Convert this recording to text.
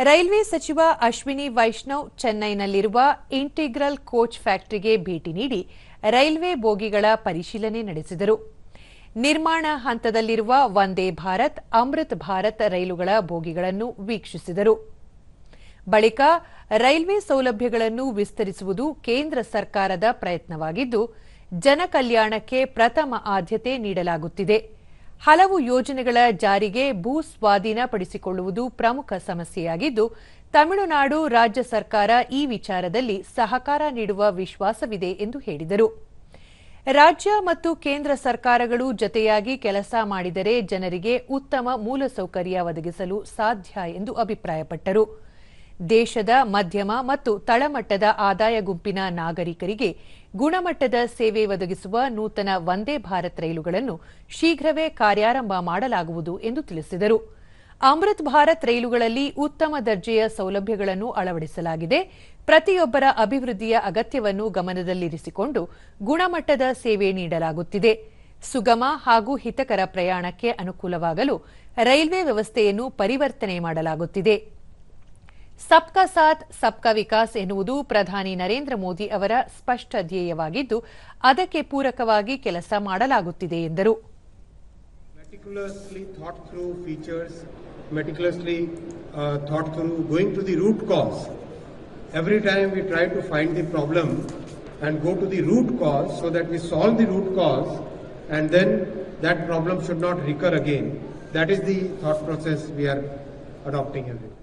Railway ಸಚಿವ Ashwini Vaishnav ಚೆನ್ನೈನಲ್ಲಿರುವ integral coach ಫ್ಯಾಕ್ಟರಿಗೆ ಭೇಟಿ ನೀಡಿ ರೈಲ್ವೆ ಬೋಗಿಗಳ ಪರಿಶೀಲನೆ ನಡೆಸಿದರು. ನಿರ್ಮಾಣ ಹಂತದಲ್ಲಿರುವ ವಂದೇ ಭಾರತ್, ಅಮೃತ್ ಭಾರತ್ ರೈಲುಗಳ ಬೋಗಿಗಳನ್ನು ವೀಕ್ಷಿಸಿದರು. ಬಳಿಕ ರೈಲ್ವೆ ಸೌಲಭ್ಯಗಳನ್ನು ವಿಸ್ತರಿಸುವುದು ಕೇಂದ್ರ ಸರ್ಕಾರದ ಪ್ರಯತ್ನವಾಗಿದ್ದು, ಜನಕಲ್ಯಾಣಕ್ಕೆ ಪ್ರಥಮ ಆದ್ಯತೆ ನೀಡಲಾಗುತ್ತಿದೆ. ಹಲವು ಯೋಜನೆಗಳ ಜಾರಿಗೆ ಭೂ ಸ್ವಾಧೀನಪಡಿಸಿಕೊಳ್ಳುವುದು ಪ್ರಮುಖ ಸಮಸ್ಯೆಯಾಗಿದ್ದು, ತಮಿಳುನಾಡು ರಾಜ್ಯ ಸರ್ಕಾರ ಈ ವಿಚಾರದಲ್ಲಿ ಸಹಕಾರ ನೀಡುವ ವಿಶ್ವಾಸವಿದೆ ಎಂದು ಹೇಳಿದರು. ರಾಜ್ಯ ಮತ್ತು ಕೇಂದ್ರ ಸರ್ಕಾರಗಳು ಜತೆಯಾಗಿ ಕೆಲಸ ಮಾಡಿದರೆ ಜನರಿಗೆ ಉತ್ತಮ ಮೂಲಸೌಕರ್ಯ ಒದಗಿಸಲು ಸಾಧ್ಯ ಎಂದು ಅಭಿಪ್ರಾಯಪಟ್ಟರು. ದೇಶದ ಮಧ್ಯಮ ಮತ್ತು ತಳಮಟ್ಟದ ಆದಾಯ ಗುಂಪಿನ ನಾಗರಿಕರಿಗೆ ಗುಣಮಟ್ಟದ ಸೇವೆ ಒದಗಿಸುವ ನೂತನ ವಂದೇ ಭಾರತ್ ರೈಲುಗಳನ್ನು ಶೀಘ್ರವೇ ಕಾರ್ಯಾರಂಭ ಮಾಡಲಾಗುವುದು ಎಂದು ತಿಳಿಸಿದರು. ಅಮೃತ್ ಭಾರತ್ ರೈಲುಗಳಲ್ಲಿ ಉತ್ತಮ ದರ್ಜೆಯ ಸೌಲಭ್ಯಗಳನ್ನು ಅಳವಡಿಸಲಾಗಿದೆ. ಪ್ರತಿಯೊಬ್ಬರ ಅಭಿವೃದ್ಧಿಯ ಅಗತ್ಯವನ್ನು ಗಮನದಲ್ಲಿರಿಸಿಕೊಂಡು ಗುಣಮಟ್ಟದ ಸೇವೆ ನೀಡಲಾಗುತ್ತಿದೆ. ಸುಗಮ ಹಾಗೂ ಹಿತಕರ ಪ್ರಯಾಣಕ್ಕೆ ಅನುಕೂಲವಾಗಲು ರೈಲ್ವೆ ವ್ಯವಸ್ಥೆಯನ್ನು ಪರಿವರ್ತನೆ ಮಾಡಲಾಗುತ್ತಿದೆ. ಸಬ್ಕಾ ಸಾಥ್ ಸಬ್ಕಾ ವಿಕಾಸ್ ಎನ್ನುವುದು ಪ್ರಧಾನಿ ನರೇಂದ್ರ ಮೋದಿ ಅವರ ಸ್ಪಷ್ಟ ಧ್ಯೇಯವಾಗಿದ್ದು, ಅದಕ್ಕೆ ಪೂರಕವಾಗಿ ಕೆಲಸ ಮಾಡಲಾಗುತ್ತಿದೆ ಎಂದರು. Meticulously thought through, going to the root cause. Every time we try to find the problem and go to the root cause so that we solve the root cause and then that problem should not recur again. That is the thought process we are adopting every day.